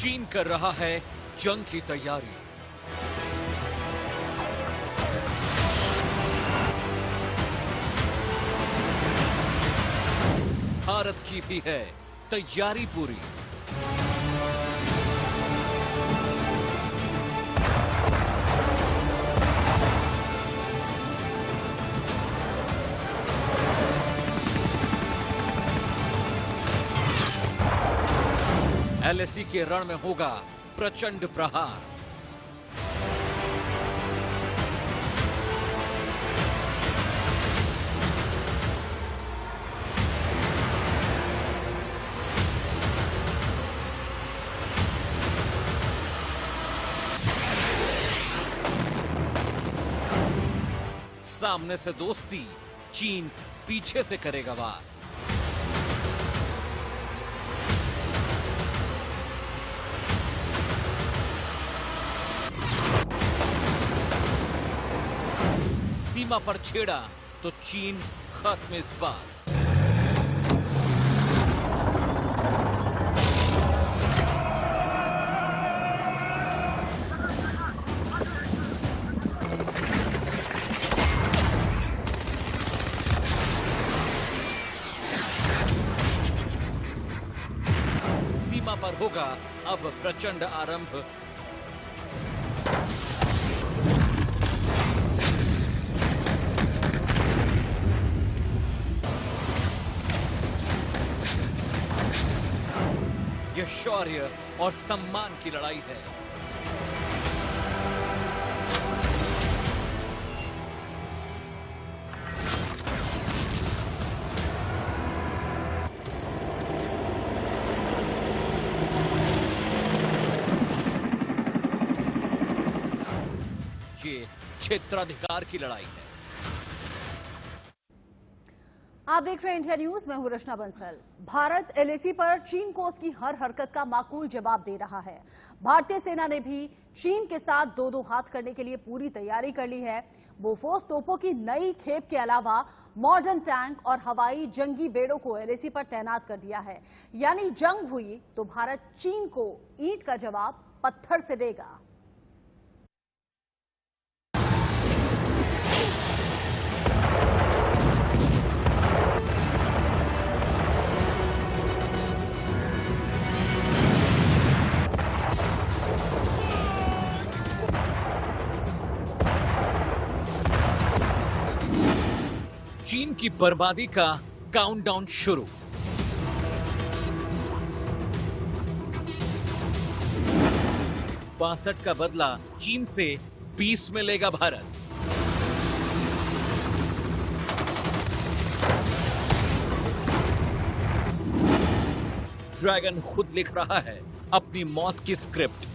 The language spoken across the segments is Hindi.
चीन कर रहा है जंग की तैयारी। भारत की भी है तैयारी पूरी। एलएसी के रण में होगा प्रचंड प्रहार। सामने से दोस्ती, चीन पीछे से करेगा वार। सीमा पर छेड़ा तो चीन खत्म इस बार। सीमा पर होगा अब प्रचंड आरंभ। यह शौर्य और सम्मान की लड़ाई है। ये क्षेत्राधिकार की लड़ाई है। आप देख रहे हैं इंडिया न्यूज, मैं हूं रचना बंसल। भारत एलएसी पर चीन को उसकी हर हरकत का माकूल जवाब दे रहा है। भारतीय सेना ने भी चीन के साथ दो दो हाथ करने के लिए पूरी तैयारी कर ली है। बोफोर्स तोपों की नई खेप के अलावा मॉडर्न टैंक और हवाई जंगी बेड़ों को एलएसी पर तैनात कर दिया है। यानी जंग हुई तो भारत चीन को ईंट का जवाब पत्थर से देगा। चीन की बर्बादी का काउंटडाउन शुरू। बासठ का बदला चीन से 20 में लेगा भारत। ड्रैगन खुद लिख रहा है अपनी मौत की स्क्रिप्ट।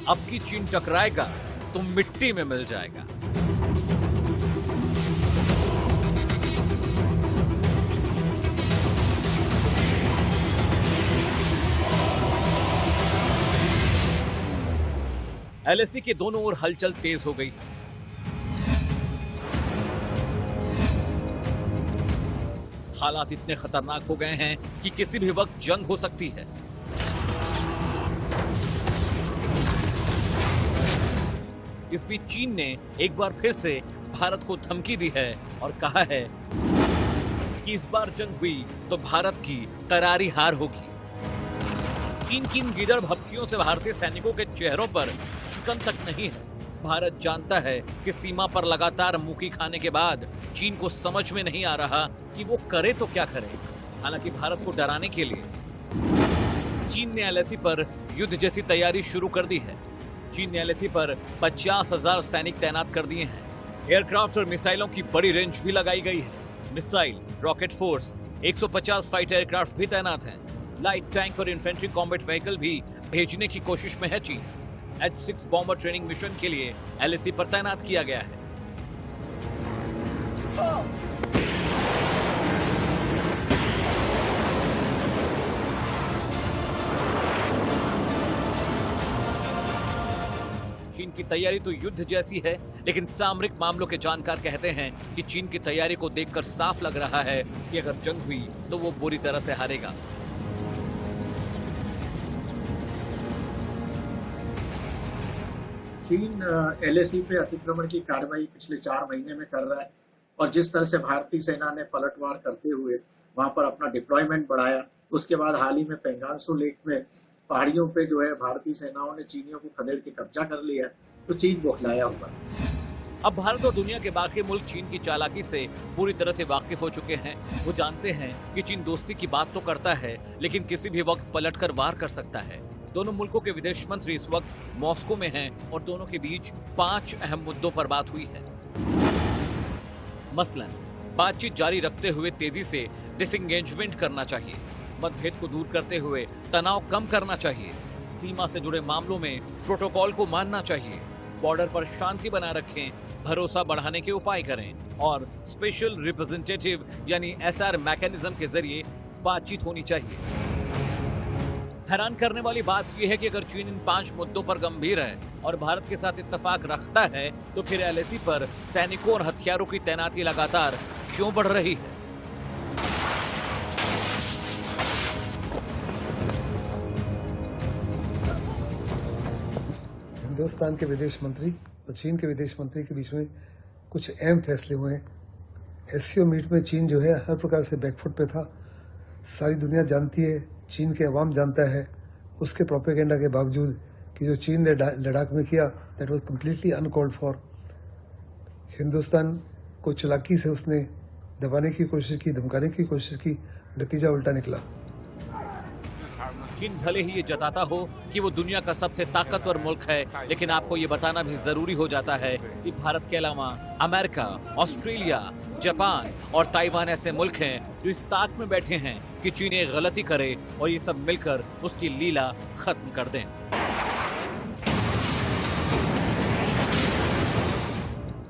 अब की चीन टकराएगा तो मिट्टी में मिल जाएगा। एलएसी के दोनों ओर हलचल तेज हो गई। हालात इतने खतरनाक हो गए हैं कि किसी भी वक्त जंग हो सकती है। इस बीच चीन ने एक बार फिर से भारत को धमकी दी है और कहा है कि इस बार जंग हुई तो भारत की करारी हार होगी। चीन की इन गिदड़ भभकियों से भारतीय सैनिकों के चेहरों पर शिकन तक नहीं है। भारत जानता है कि सीमा पर लगातार मुक्की खाने के बाद चीन को समझ में नहीं आ रहा कि वो करे तो क्या करे। हालांकि भारत को डराने के लिए चीन ने एलएसी पर युद्ध जैसी तैयारी शुरू कर दी है। चीन ने एलएसी पर 50,000 सैनिक तैनात कर दिए हैं। एयरक्राफ्ट और मिसाइलों की बड़ी रेंज भी लगाई गई है। Missile, rocket force, 150 fighter aircraft भी तैनात हैं। लाइट टैंक और इन्फेंट्री कॉम्बैट व्हीकल भी भेजने की कोशिश में है चीन। H-6 बॉम्बर ट्रेनिंग मिशन के लिए एलएसी पर तैनात किया गया है। चीन की तैयारी तो युद्ध जैसी है, लेकिन सामरिक मामलों के जानकार कहते हैं कि चीन की तैयारी को देखकर साफ लग रहा है कि अगर जंग हुई तो वो बुरी तरह से हारेगा। चीन एलएसी पे अतिक्रमण की कार्रवाई पिछले 4 महीने में कर रहा है और जिस तरह से भारतीय सेना ने पलटवार करते हुए वहां पर अपना डिप्लॉयमेंट बढ़ाया, उसके बाद हाल ही में पेंगांगसू लेक में पहाड़ियों पे जो है भारतीय सेनाओं ने चीनियों को खदेड़ के कब्जा कर लिया, तो चीन बौखलाया हुआ। अब भारत और दुनिया के बाकी मुल्क चीन की चालाकी से पूरी तरह से वाकिफ हो चुके हैं। वो जानते हैं कि चीन दोस्ती की बात तो करता है, लेकिन किसी भी वक्त पलटकर वार कर सकता है। दोनों मुल्कों के विदेश मंत्री इस वक्त मॉस्को में हैं और दोनों के बीच 5 अहम मुद्दों पर बात हुई है। मसलन, बातचीत जारी रखते हुए तेजी से डिसएंगेजमेंट करना चाहिए, मतभेद को दूर करते हुए तनाव कम करना चाहिए, सीमा से जुड़े मामलों में प्रोटोकॉल को मानना चाहिए, बॉर्डर पर शांति बनाए रखें, भरोसा बढ़ाने के उपाय करें और स्पेशल रिप्रेजेंटेटिव यानी एसआर मैकेनिज्म के जरिए बातचीत होनी चाहिए। हैरान करने वाली बात यह है कि अगर चीन इन 5 मुद्दों पर गंभीर है और भारत के साथ इत्तेफाक रखता है, तो फिर एलएसी पर सैनिकों और हथियारों की तैनाती लगातार क्यों बढ़ रही है? हिंदुस्तान के विदेश मंत्री और चीन के विदेश मंत्री के बीच में कुछ अहम फैसले हुए हैं। एससीओ मीट में चीन जो है हर प्रकार से बैकफुट पे था। सारी दुनिया जानती है, चीन के अवाम जानता है, उसके प्रोपेगेंडा के बावजूद कि जो चीन ने लद्दाख में किया, that was completely uncalled for. Hindustan को चालाकी से उसने दबाने की कोशिश की, धमकाने की कोशिश की, नतीजा उल्टा निकला। चीन भले ही ये जताता हो कि वो दुनिया का सबसे ताकतवर मुल्क है, लेकिन आपको ये बताना भी जरूरी हो जाता है कि भारत के अलावा अमेरिका, ऑस्ट्रेलिया, जापान और ताइवान ऐसे मुल्क हैं जो इस ताक में बैठे हैं कि चीन एक गलती करे और ये सब मिलकर उसकी लीला खत्म कर दें।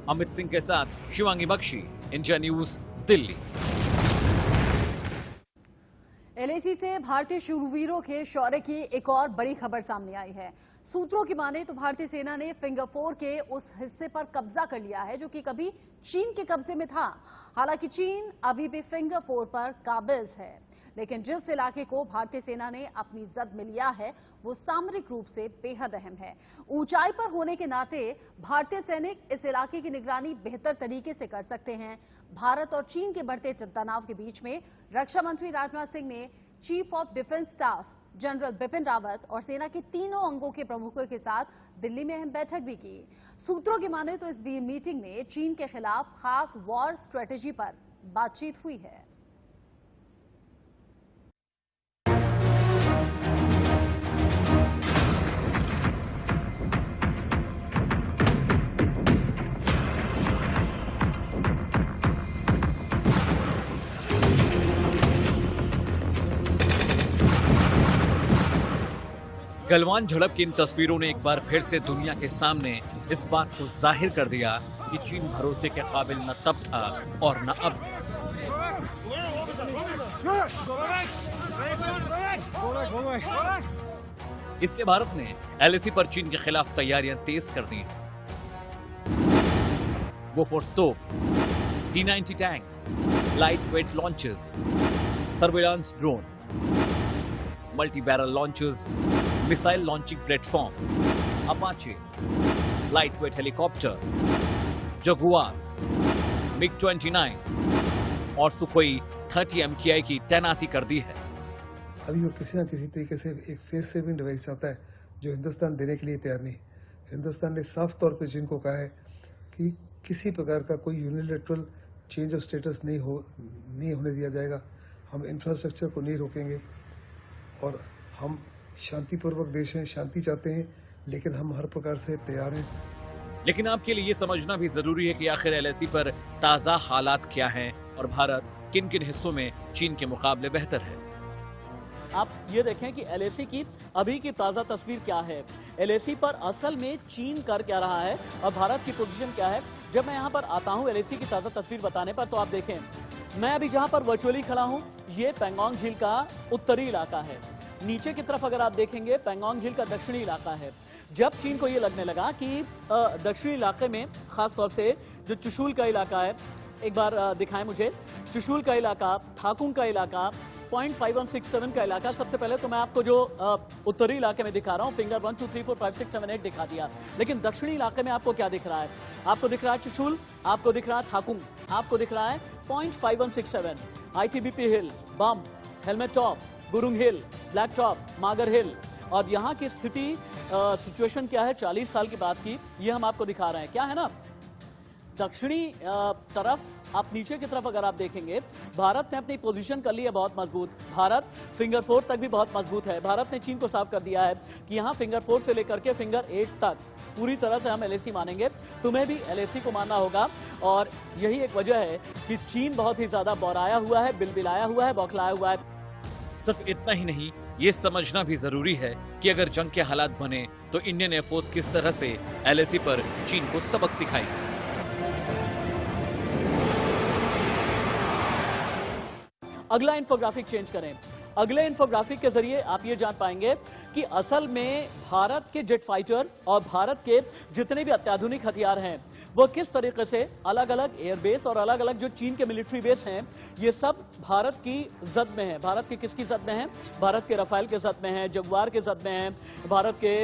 अमित सिंह के साथ Shivangi Bakshi, India news, Delhi. LAC से भारतीय शूरवीरों के शौर्य की एक और बड़ी खबर सामने आई है। सूत्रों की माने तो भारतीय सेना ने फिंगर 4 के उस हिस्से पर कब्जा कर लिया है जो कि कभी चीन के कब्जे में था। हालांकि चीन अभी भी फिंगर 4 पर काबिज है, लेकिन जिस इलाके को भारतीय सेना ने अपनी जद में लिया है वो सामरिक रूप से बेहद अहम है। ऊंचाई पर होने के नाते भारतीय सैनिक इस इलाके की निगरानी बेहतर तरीके से कर सकते हैं। भारत और चीन के बढ़ते तनाव के बीच में रक्षा मंत्री राजनाथ सिंह ने chief of defence staff general Bipin Rawat और सेना के तीनों अंगों के प्रमुखों के साथ दिल्ली में अहम बैठक भी की। सूत्रों की माने तो इस मीटिंग में चीन के खिलाफ खास वॉर स्ट्रेटेजी पर बातचीत हुई है। गलवान झड़प की इन तस्वीरों ने एक बार फिर से दुनिया के सामने इस बात को जाहिर कर दिया कि चीन भरोसे के काबिल न तब था और न अब। इसलिए भारत ने एलएसी पर चीन के खिलाफ तैयारियां तेज कर दी। बोफोर्स तोप, T-90 tanks, light weight launchers, surveillance drone, multi barrel launchers, missile launching platform, Apache, light weight helicopter, Jaguar, MiG-29 और सुखोई 30 MKI की तैनाती कर दी है। अभी वो किसी न किसी तरीके से एक फेस सेविंग डिवाइस आता है जो हिंदुस्तान देने के लिए तैयार नहीं। हिंदुस्तान ने साफ तौर पर चीन को कहा है कि किसी प्रकार का कोई यूनिलैटरल चेंज ऑफ स्टेटस नहीं होने दिया जाएगा। हम इंफ्रास्ट्रक्चर को नहीं रोकेंगे और हम शांतिपूर्वक देश हैं, शांति चाहते हैं, लेकिन हम हर प्रकार से तैयार हैं। लेकिन आपके लिए ये समझना भी जरूरी है कि आखिर एलएसी पर ताजा हालात क्या हैं और भारत किन किन हिस्सों में चीन के मुकाबले बेहतर है। आप ये देखें कि एलएसी की अभी की ताजा तस्वीर क्या है, एलएसी पर असल में चीन कर क्या रहा है और भारत की पोजीशन क्या है। जब मैं यहाँ पर आता हूँ एलएसी की ताजा तस्वीर बताने पर, तो आप देखें मैं अभी जहाँ पर वर्चुअली खड़ा हूँ ये पेंगोंग झील का उत्तरी इलाका है। नीचे की तरफ अगर आप देखेंगे पैंगोंग झील का दक्षिणी इलाका है। जब चीन को ये लगने लगा कि दक्षिणी इलाके में खासतौर से जो चुशुल का इलाका है, एक बार दिखाएं मुझे, चुशुल का इलाका, थाकुंग का इलाका, 0.5167 का इलाका। सबसे पहले तो मैं आपको जो उत्तरी इलाके में दिखा रहा हूं, फिंगर 1 2 3 4 5 6 7 8 दिखा दिया, लेकिन दक्षिणी इलाके में आपको क्या दिख रहा है? आपको दिख रहा है चुशुल, आपको दिख रहा है थाकुंग, आपको दिख रहा है 0.5167, ITBP हिल, बम, हेलमेट टॉप, गुरुंग हिल, ब्लैक टॉप, मागर हिल। और यहाँ की स्थिति सिचुएशन क्या है 40 साल की बात की, ये हम आपको दिखा रहे हैं। क्या है ना, दक्षिणी तरफ आप नीचे की तरफ अगर आप देखेंगे, भारत ने अपनी पोजीशन कर ली है बहुत मजबूत। भारत फिंगर 4 तक भी बहुत मजबूत है। भारत ने चीन को साफ कर दिया है कि यहाँ फिंगर 4 से लेकर के फिंगर 8 तक पूरी तरह से हम LAC मानेंगे, तुम्हें भी LAC को मानना होगा। और यही एक वजह है कि चीन बहुत ही ज्यादा बौराया हुआ है, बिलबिलाया हुआ है, बौखलाया हुआ है। सिर्फ इतना ही नहीं, ये समझना भी जरूरी है कि अगर जंग के हालात बने तो इंडियन एयरफोर्स किस तरह से LAC पर चीन को सबक सिखाएगी। अगला इंफोग्राफिक चेंज करें। अगले इंफोग्राफिक के जरिए आप ये जान पाएंगे कि असल में भारत के जेट फाइटर और भारत के जितने भी अत्याधुनिक हथियार हैं वो किस तरीके से अलग अलग एयरबेस और अलग अलग जो चीन के मिलिट्री बेस हैं, ये सब भारत की जद में है। भारत की किसकी जद में है? भारत के रफाल के जद में है, जगुआर के जद में है, भारत के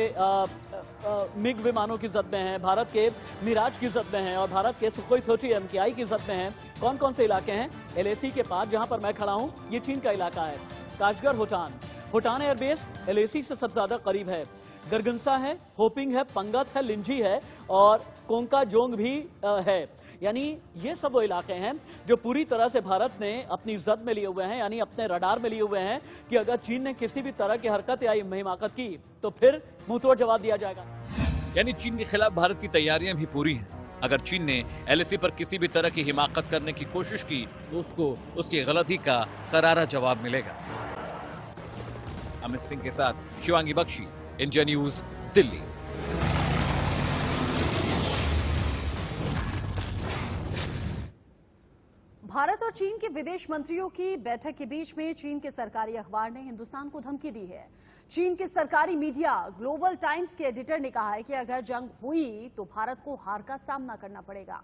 मिग विमानों की जद में है, भारत के मिराज की जद में है और भारत के सुखोई 30 MKI की जद में है। कौन कौन से इलाके हैं? LAC के पास जहां पर मैं खड़ा हूं, ये चीन का इलाका है। Kashgar Hotan, Hotan airbase LAC से सबसे ज्यादा करीब है। गरगंसा है, होपिंग है, पंगत है, लिंजी है और कोंका जोंग भी है। यानी ये सब वो इलाके हैं जो पूरी तरह से भारत ने अपनी जद में लिए हुए हैं, यानी अपने रडार में लिए हुए हैं कि अगर चीन ने किसी भी तरह की हरकत या हिमाकत की तो फिर मुंहतोड़ जवाब दिया जाएगा। यानी चीन के खिलाफ भारत की तैयारियां भी पूरी हैं। अगर चीन ने LAC पर किसी भी तरह की हिमाकत करने की कोशिश की तो उसको उसकी गलती का करारा जवाब मिलेगा। अमित सिंह के साथ शिवांगी बख्शी, इंडिया न्यूज, दिल्ली। भारत और चीन के विदेश मंत्रियों की बैठक के बीच में चीन के सरकारी अखबार ने हिंदुस्तान को धमकी दी है। चीन के सरकारी मीडिया ग्लोबल टाइम्स के एडिटर ने कहा है कि अगर जंग हुई तो भारत को हार का सामना करना पड़ेगा।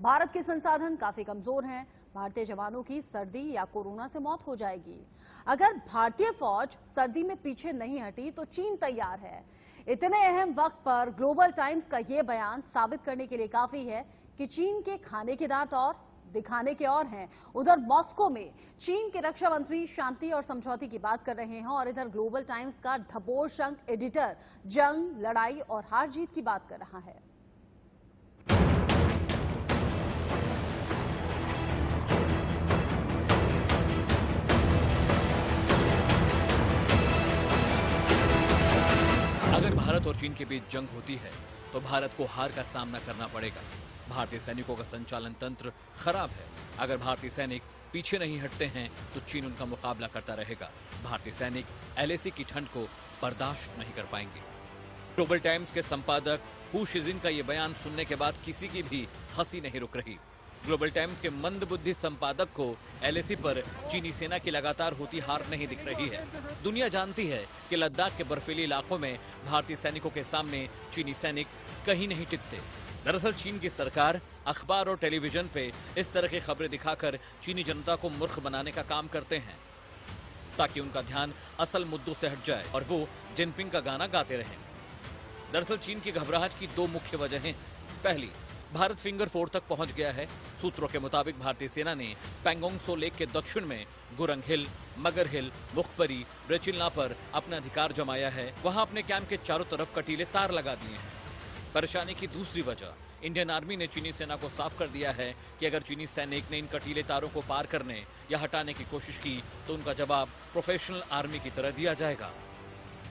भारत के संसाधन काफी कमजोर हैं, भारतीय जवानों की सर्दी या कोरोना से मौत हो जाएगी। अगर भारतीय फौज सर्दी में पीछे नहीं हटी तो चीन तैयार है। इतने अहम वक्त पर ग्लोबल टाइम्स का यह बयान साबित करने के लिए काफी है कि चीन के खाने के दांत और दिखाने के और हैं। उधर मॉस्को में चीन के रक्षा मंत्री शांति और समझौते की बात कर रहे हैं और इधर ग्लोबल टाइम्स का ढबोर शंख एडिटर जंग, लड़ाई और हार जीत की बात कर रहा है। अगर भारत और चीन के बीच जंग होती है तो भारत को हार का सामना करना पड़ेगा। भारतीय सैनिकों का संचालन तंत्र खराब है। अगर भारतीय सैनिक पीछे नहीं हटते हैं तो चीन उनका मुकाबला करता रहेगा। भारतीय सैनिक LAC की ठंड को बर्दाश्त नहीं कर पाएंगे। ग्लोबल टाइम्स के संपादक हू शिजिन का ये बयान सुनने के बाद किसी की भी हंसी नहीं रुक रही। ग्लोबल टाइम्स के मंदबुद्धि संपादक को LAC पर चीनी सेना की लगातार होती हार नहीं दिख रही है। दुनिया जानती है कि लद्दाख के बर्फीले इलाकों में भारतीय सैनिकों के सामने चीनी सैनिक कहीं नहीं टिकते। दरअसल चीन की सरकार अखबार और टेलीविजन पे इस तरह की खबरें दिखाकर चीनी जनता को मूर्ख बनाने का काम करते हैं ताकि उनका ध्यान असल मुद्दों से हट जाए और वो जिनपिंग का गाना गाते रहें। दरअसल चीन की घबराहट की दो मुख्य वजहें। पहली, भारत फिंगर 4 तक पहुंच गया है। सूत्रों के मुताबिक भारतीय सेना ने पैंगोंग त्सो लेक के दक्षिण में गुरंग हिल, मगर हिल, मुखपरी, ब्रेचिलना पर अपना अधिकार जमाया है। वहां अपने कैंप के चारों तरफ कटीले तार लगा दिए हैं। परेशानी की दूसरी वजह, इंडियन आर्मी ने चीनी सेना को साफ कर दिया है कि अगर चीनी सैनिक ने इन कटीले तारों को पार करने या हटाने की कोशिश की तो उनका जवाब प्रोफेशनल आर्मी की तरह दिया जाएगा।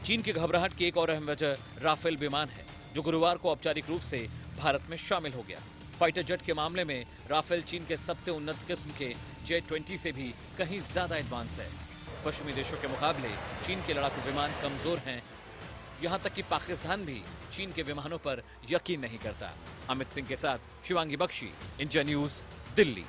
चीन की घबराहट की एक और अहम वजह राफेल विमान है, जो गुरुवार को औपचारिक रूप से भारत में शामिल हो गया। फाइटर जेट के मामले में राफेल चीन के सबसे उन्नत किस्म के J-20 से भी कहीं ज्यादा एडवांस है। पश्चिमी देशों के मुकाबले चीन के लड़ाकू विमान कमजोर हैं। यहाँ तक कि पाकिस्तान भी चीन के विमानों पर यकीन नहीं करता। अमित सिंह के साथ शिवांगी बख्शी, इंडिया न्यूज, दिल्ली।